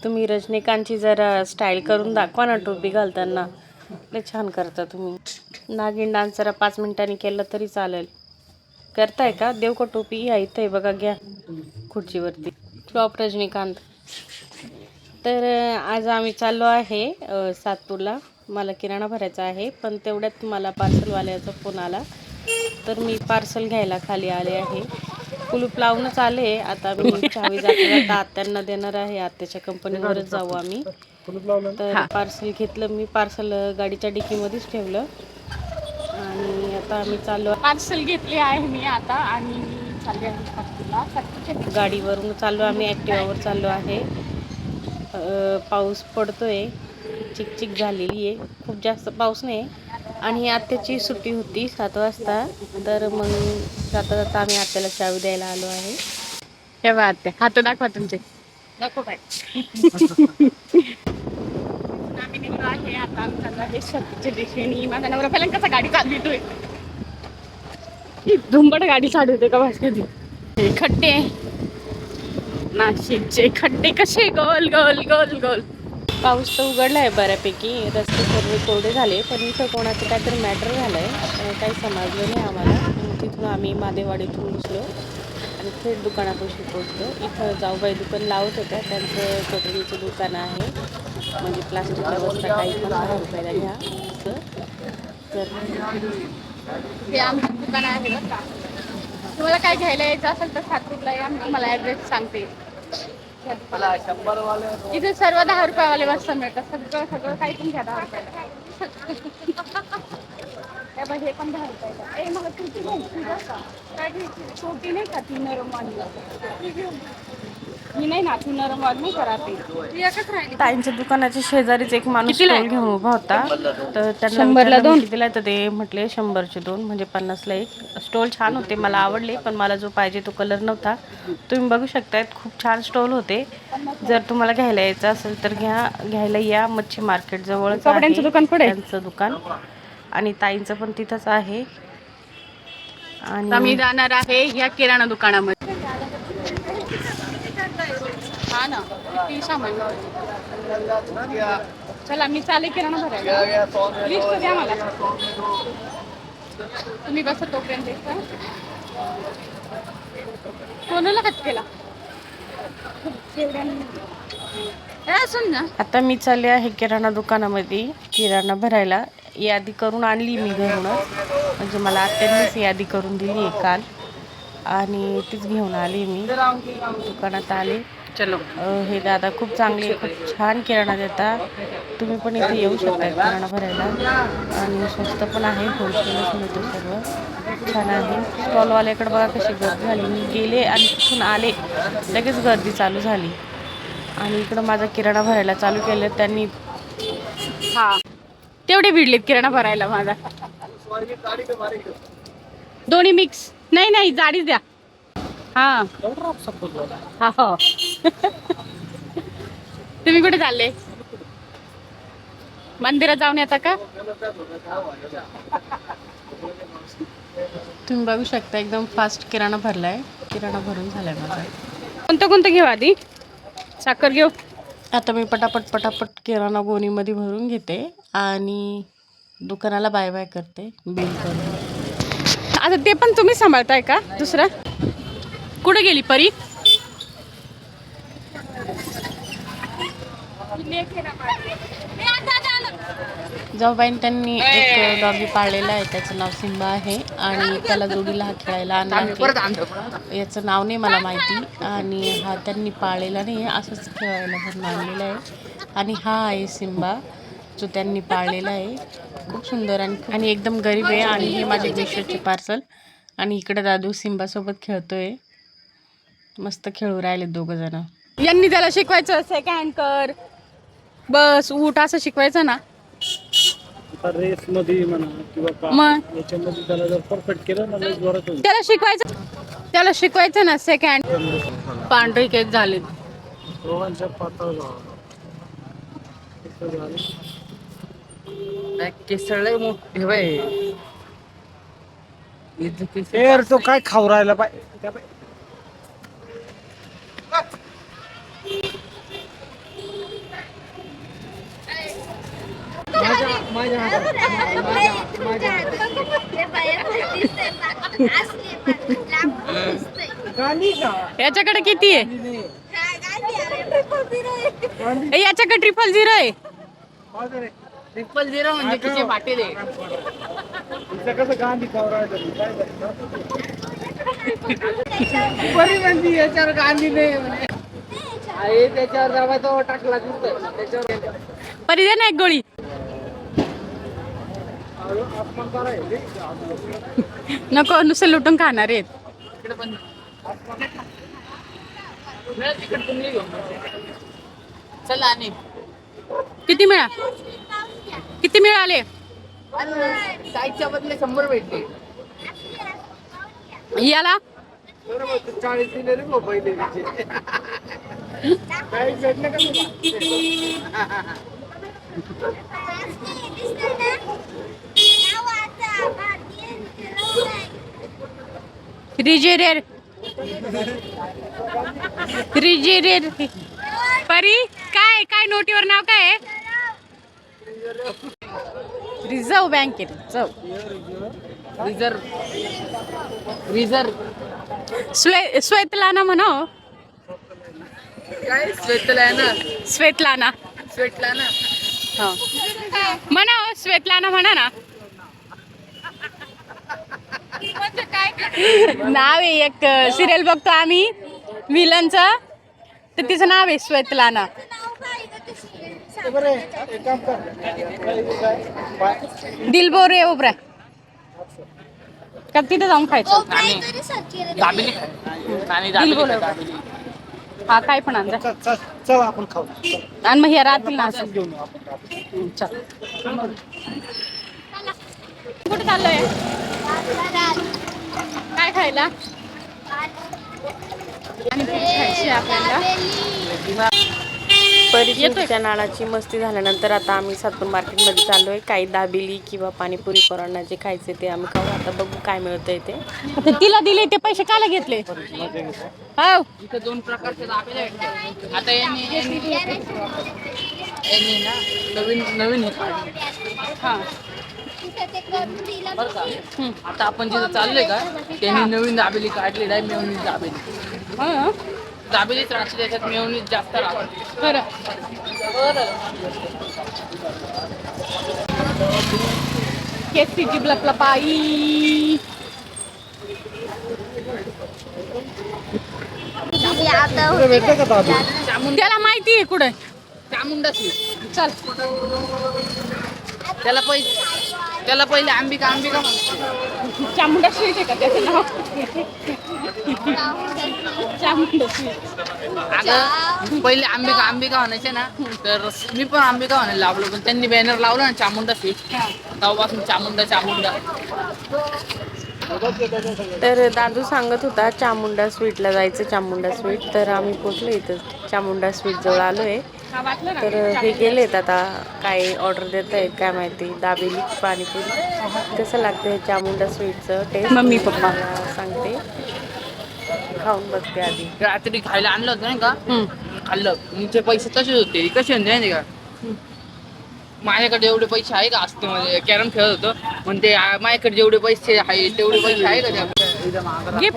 तुम्ही रजनीकांतची जरा स्टाईल करून दाखवा ना टोपी घालताना. लय छान करता तुम्ही. नागिन डान्स जरा 5 मिनिटांनी केलं तरी चालेल. करताय का? देव का टोपी? या इथं आहे बघा, घ्या खुर्चीवरती. टॉप रजनीकांत. तर आज आम्ही चाललो आहे सातपूरला. मला किराणा भरायचा आहे, पण तेवढ्यात मला पार्सलवाल्याचा फोन आला, तर मी पार्सल घ्यायला खाली आले आहे. कुलूप लावूनच आले. आता मी चावी जाता जाता आत्यांना देणार आहे. आत्याच्या कंपनीवरच जाऊ आम्ही. तर पार्सल घेतलं मी. पार्सल गाडीच्या डिकीमध्येच ठेवलं आणि आता आम्ही चाललो. पार्सल घेतले आहे मी आता आणि चालले आहे सातपूरला. गाडीवरून चाललो आम्ही, ॲक्टिवावर चाललो आहे. पाऊस पडतोय, चिकचिक झालेली आहे, खूप जास्त पाऊस नाही. आणि आत्याची सुट्टी होती 7 वाजता, तर मग जाता जाता आम्ही आत्याला चावी द्यायला आलो आहे. हे बघा आत्या, हात दाखवा तुमचे. दाखव काय. आम्ही निघलो आहे आता. आम्ही चाललो आहे शक्तीच्या दिशेने. माझा नवरा पहिल्यांदा कसा गाडी चालवितोय, धुंबट गाडी चालवते का भाषेत. हे खड्डे, नाशिकचे खड्डे कसे गोल गोल गोल गोल. पाऊस तर उघडला आहे बऱ्यापैकी, रस्ते सर्व कोरडे झाले, पण इथं कोणाचं काहीतरी मॅटर झालं आहे, काही समजलं नाही आम्हाला. तिथून आम्ही मादेवाडीतून घुसलो आणि थेट दुकानापाशी पोचलो. इथं जाऊबाई दुकान लावत होत्या. त्यांचं कटोरीचं दुकान आहे, म्हणजे प्लास्टिकच्या वस्त्या काही पण 10 रुपयाला घ्या असं. तर हे आमचं दुकान आहे बरं का. तुम्हाला काय घ्यायला यायचं असेल तर सातपूरला या, मी तुम्हाला ॲड्रेस सांगते. इथे सर्व 10 रुपयावाले वस्तू मिळतात. सगळं सगळं काही पण घ्या 10 रुपयाला. हे पण 10 रुपयाला. ए मला तुमची घ्यायची बरं का. काय घ्यायची? छोटी नाही का ती नरमवाली? ही नाही ना, ती नरमवाली नाही करा ती. एकच राहिली. ताईंच्या दुकानाच्या शेजारीच एक माणूस स्टॉल घेऊन उभा होता. तर त्यांना 100ला 2 कितीला, तर ते म्हटले 100चे 2, म्हणजे 50ला 1. स्टॉल छान होते, मला आवडले, पण मला जो पाहिजे तो कलर नव्हता. तुम्ही बघू शकताय, खूप छान स्टॉल होते. जर तुम्हाला घ्यायला यायचं असेल तर घ्यायला या. मच्छी मार्केट जवळच कपड्यांचं दुकान कुठे आहे? त्यांचं दुकान, आणि ताईंचं पण तिथंच आहे. आणि आम्ही जाणार आहे या किराणा दुकानामध्ये. हा ना, किती सामान. चला मी चाले किराणा भरायला. लिस्ट द्या मला. तुम्ही बसा तोपर्यंत. कोणाला हात केला? सुन ना. आता मी चालले आहे किराणा दुकानामध्ये किराणा भरायला. यादी करून आणली मी घरूनच, म्हणजे मला आत्यांनीच यादी करून दिली आहे काल, आणि तीच घेऊन आली मी. दुकानात आले. चलो. हे दादा खूप चांगले, खूप छान किराणा देतात. तुम्ही पण इथे येऊ शकता किराणा भरायला, आणि स्वस्त पण आहे, होलसेलच मिळतो, सर्व छान आहे. स्टॉलवाल्याकडे बघा कशी गर्दी झाली. मी गेले आणि तिथून आले, लगेच गर्दी चालू झाली. आणि इकडं माझा किराणा भरायला चालू केलं त्यांनी. हा, तेवढे भिडलेत किराणा भरायला माझा. दोन्ही मिक्स. नाही नाही, जाडीच द्या. हा हा हो. तुम्ही कुठे चालले? मंदिरात जाऊन येता का? तुम्ही बघू शकता, एकदम फास्ट किराणा भरलाय. किराणा भरून झालाय माझा. कोणतं घेऊ आधी? साखर घेऊ. आता मी पटापट किराणा गोणीमध्ये भरून घेते आणि दुकानाला बाय बाय करते, बिल करून. आता ते पण तुम्ही सांभाळताय का? दुसरं कुठे गेली परी? जाऊबाईंनी त्यांनी एक डॉगी पाळलेला आहे, त्याचं नाव सिम्बा आहे, आणि त्याला जोडीला हा खेळायला आणला आहे. याचं नाव नाही मला माहिती, आणि हा त्यांनी पाळलेला नाही आहे, असंच खेळायला म्हणून आणलेला आहे. आणि हा आहे सिम्बा, जो त्यांनी पाळलेला आहे. खूप सुंदर आणि एकदम गरीब आहे. आणि हे माझे मिशोचे पार्सल. आणि इकडे दादू सिम्बासोबत खेळतोय, मस्त खेळू राहिले दोघं जण. यांनी त्याला शिकवायचं सेकंड कर, बस उठ, असं शिकवायचं ना. रेस मध्ये म्हणा किंवा मग याच्यामध्ये त्याला जर परफेक्ट केलं ना, जोरात होईल. त्याला शिकवायचं ना सेकंड. पांढरे केस झाले. रोगांच्या पातळ केसळ मोठे बाय. तो काय खाऊ राहिला पाय. याच्याकडे किती आहे? याच्याकडे 000 आहे. 000 म्हणजे किती पाटील आहे. कसं गांधी खवरायचं बरी म्हणजे याच्यावर गांधी नाही म्हणे. आहे त्याच्यावर जावा तो टाकला दिसतोय त्याच्यावर. परी दे ना एक गोळी. नको, नुसतं लुटून खाणार आहेत. इकडे पण तिकडे तुम्ही घेऊन चला. आणि किती मिळाले? साईजच्या बदले 100 भेटले. याला 40 दिले रे पहिले काही भेटले का तुला? रिजेरेर परी काय नोटीवर नाव काय आहे? रिझर्व्ह बँक आहे. रिझर्व स्वेतलाना म्हणा. काय स्वेतलाना स्वेतलाना हा म्हणा. स्वेतलाना म्हणा ना. नाव आहे. एक सिरियल बघतो आम्ही विलनचं, तर तिचं नाव आहे स्वेतलाना. बरं एक काम कर दिलबोरे ओबरा का तिथे जाऊन खायचं. दाबेली आणि दिलबोरे दाबेली. हा काय पण आणजा. चल आपण खाऊ. आणि मग ह्या राहतील ना असं. घेऊन येऊ आपण. चल. कुठे चाललोय? काय खायला? आणि खायची आपल्याला. परिचितच्या नाळाची मस्ती झाल्यानंतर आता आम्ही सातपूर मार्केटमध्ये चाललोय. काही दाबेली किंवा पाणीपुरी पोरांना जे खायचे ते आम्ही खाऊ. आता बघू काय मिळतंय ते. आता तिला दिले ते पैसे काला घेतले? हो इथे 2 प्रकारचे दाबेले भेटते. आता यांनी ना नवीन हे काढले. हा बरं का. आता आपण जिथं चाललोय का त्यांनी नवीन दाबेली काढलेली आहे. मेयोनीज दाबेली. हा दाबेलीच राहते, त्याच्यात मेयोनीज जास्त राहते. खरं. केसरीची लपलपाई. तुला भेटलं का दाबेली? त्याला माहिती आहे कुठे. चामुंडा स्वीट. चल. त्याला पहिले अंबिका म्हणते. चामुंडा स्वीट आहे का त्याचं नाव? चामुंडा स्वीट. अगं पहिले अंबिका म्हणायचे ना, तर मी पण अंबिका म्हणायला लागलो, पण त्यांनी बॅनर लावला ना चामुंडा स्वीट, तेव्हापासून चामुंडा. तर दादू सांगत होता चामुंडा स्वीटला जायचं. चामुंडा स्वीट. तर आम्ही पोचलो इथं चामुंडा स्वीट जवळ आलोय. तर हे गेलेत आता. काय ऑर्डर देत आहेत काय माहिती. दाबेली पाणीपुरी कसं लागतं चामुंडा स्वीटचं टेस्ट. मम्मी पप्पा सांगते, खाऊन बघते आधी. रात्री खायला आणलं होतं नाही का, खाल्लं. तुमचे पैसे तसेच होते. कसे होते नाही का, माझ्याकडे एवढे पैसे आहे का असते. म्हणजे कॅरम खेळत होतो म्हणते माझ्याकडे जेवढे पैसे आहे तेवढे पैसे आहे का.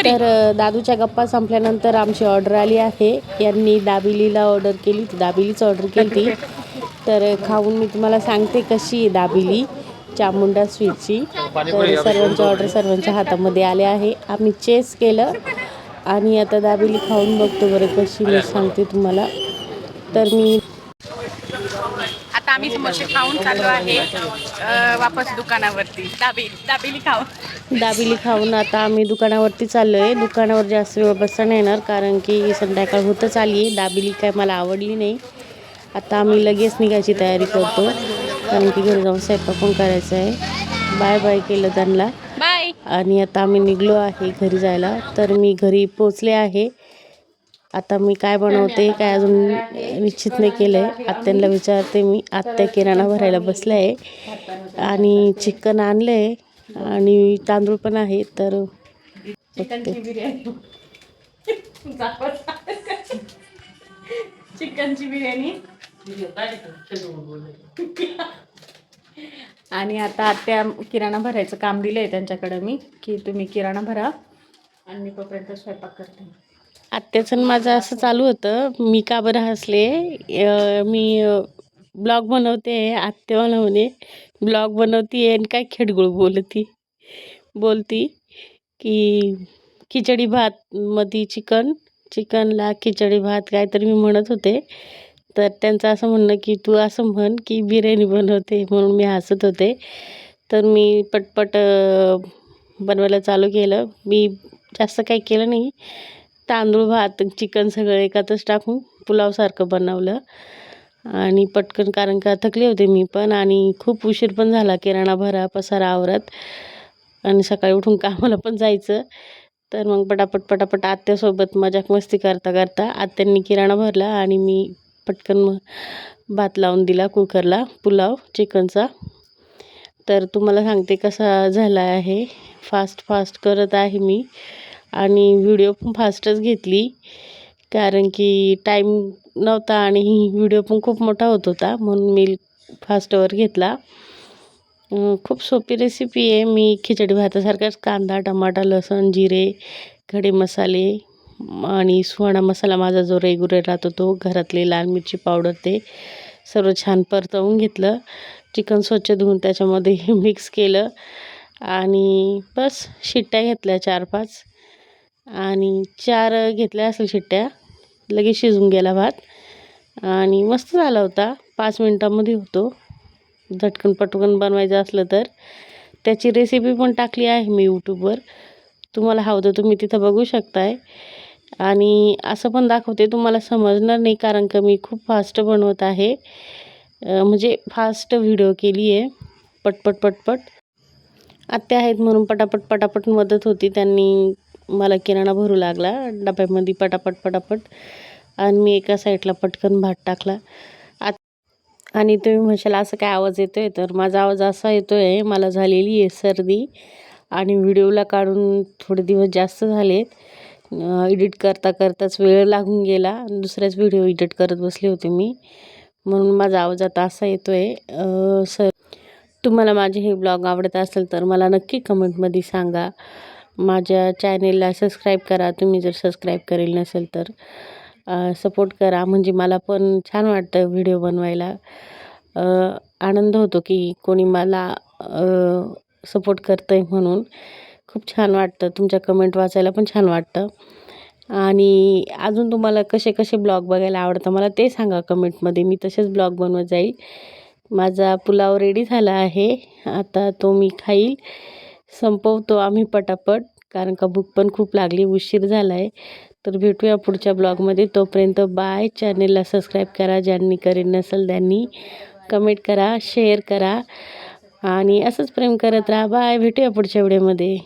तर दादूच्या गप्पा संपल्यानंतर आमची ऑर्डर आली आहे. यांनी दाबेलीला ऑर्डर केली. दाबेलीच ऑर्डर केली. तर खाऊन मी तुम्हाला सांगते कशी आहे दाबेली चामुंडा स्वीटची. तर सर्वांची ऑर्डर सर्वांच्या हातामध्ये आले आहे. आम्ही चेस केलं आणि आता दाबेली खाऊन बघतो बरं कशी, मी सांगते तुम्हाला. तर मी आता आम्ही समोसे खाऊन चाललो आहे वापस दुकानावरती. दाबेली खाऊन आता आम्ही दुकानावरती चाललो आहे. दुकानावर जास्त वेळ बसता नाही येणार कारण की संध्याकाळ होतच आली आहे. दाबेली काय मला आवडली नाही. आता आम्ही लगेच निघायची तयारी करतो कारण की घरी जाऊन स्वयंपाक पण करायचा आहे. बाय बाय केलं त्यांना. बाय. आणि आता आम्ही निघलो आहे घरी जायला. तर मी घरी पोचले आहे. आता मी काय बनवते काय अजून निश्चित नाही केलं आहे. आत्यांना विचारते मी. आत्या किराणा भरायला बसल्या आहे आणि चिकन आणलं आहे आणि तांदूळ पण आहे. तर चिकनची बिर्याणी आणि आता आत्या किराणा भरायचं काम दिलं आहे त्यांच्याकडं मी, की तुम्ही किराणा भरा आणि मी तोपर्यंत स्वयंपाक करते. आत्याचं आणि माझं असं चालू होतं, मी का बरं हसले, मी ब्लॉग बनवते, आत्या मला म्हणे ब्लॉग बनवती आणि काय खेडगुळ बोलती की खिचडी भात मध्ये चिकनला खिचडी भात काहीतरी मी म्हणत होते. तर त्यांचं असं म्हणणं की तू असं म्हण की बिर्याणी बनवते, म्हणून मी हसत होते. तर मी पटपट बनवायला चालू केलं. मी जास्त काही केलं नाही, तांदूळ भात चिकन सगळं एकातच टाकून पुलावसारखं बनवलं आणि पटकन, कारण का थकले होते मी पण आणि खूप उशीर पण झाला किराणा भरा पसारा आवरत आणि सकाळी उठून कामाला पण जायचं. तर मग पटापट आत्यासोबत मजाक मस्ती करता करता आत्यांनी किराणा भरला आणि मी पटकन भात लावून दिला कुकरला, पुलाव चिकनचा. तर तुम्हाला सांगते कसा झाला आहे, फास्ट करत आहे मी आणि व्हिडिओ पण फास्टच घेतली, कारण की टाईम नव्हता आणि व्हिडिओ पण खूप मोठा होत होता, म्हणून मी फास्टवर घेतला. खूप सोपी रेसिपी आहे. मी खिचडी भातासारखाच कांदा टमाटा लसूण जिरे खडे मसाले आणि सुहाणा मसाला माझा जो रेग्युलर राहतो तो, घरातले लाल मिरची पावडर, ते सर्व छान परतवून घेतलं. चिकन स्वच्छ धुवून त्याच्यामध्ये मिक्स केलं आणि बस शिट्ट्या घेतल्या 4-5 आणि 4 घेतल्या असेल शिट्ट्या, लगेच शिजून गेला भात आणि मस्त झाला होता. 5 मिनटामध्ये होतो. झटकन पटकन बनवायचं असलं तर त्याची रेसिपी पण टाकली आहे मी यूट्यूबवर, तुम्हाला हवं तर तुम्ही तिथं बघू शकताय. आणि असं पण दाखवते, तुम्हाला समजणार नाही कारण का मी खूप फास्ट बनवत आहे, म्हणजे फास्ट व्हिडिओ केली आहे. पटपट आत्या आहेत म्हणून पटापट मदत होती. त्यांनी मला किराणा भरू लागला डब्यामध्ये पटापट आणि मी एका साईडला पटकन भात टाकला. आणि तुम्ही म्हणशाल असं काय आवाज येतोय, तर माझा आवाज असा येतोय, मला झालेली आहे सर्दी आणि व्हिडिओला काढून थोडे दिवस जास्त झालेत. एडिट करताच वेळ लागून गेला आणि दुसऱ्याच व्हिडिओ एडिट करत बसले होते मी, म्हणून माझा आवाज आता असा येतोय. तुम्हाला माझे हे ब्लॉग आवडत असेल तर मला नक्की कमेंटमध्ये सांगा. माझ्या चॅनेलला सबस्क्राईब करा, तुम्ही जर सबस्क्राईब करेल नसेल तर सपोर्ट करा, म्हणजे मला पण छान वाटतं व्हिडिओ बनवायला. आनंद होतो की कोणी मला सपोर्ट करतं आहे, म्हणून खूप छान वाटतं. तुमच्या कमेंट वाचायला पण छान वाटतं. आणि अजून तुम्हाला कसे ब्लॉग बघायला आवडतं मला ते सांगा कमेंटमध्ये, मी तसेच ब्लॉग बनवत जाईल. माझा पुलाव रेडी झाला आहे, आता तो मी खाईल. संपवतो आम्ही पटापट, कारण का भूक पण खूप लागली, उशीर झाला आहे. तर भेटूया पुढच्या ब्लॉगमध्ये. तोपर्यंत बाय. चॅनेलला सबस्क्राईब करा, ज्यांनी करेल नसेल त्यांनी, कमेंट करा, शेअर करा आणि असंच प्रेम करत राहा. बाय. भेटूया पुढच्या व्हिडिओमध्ये.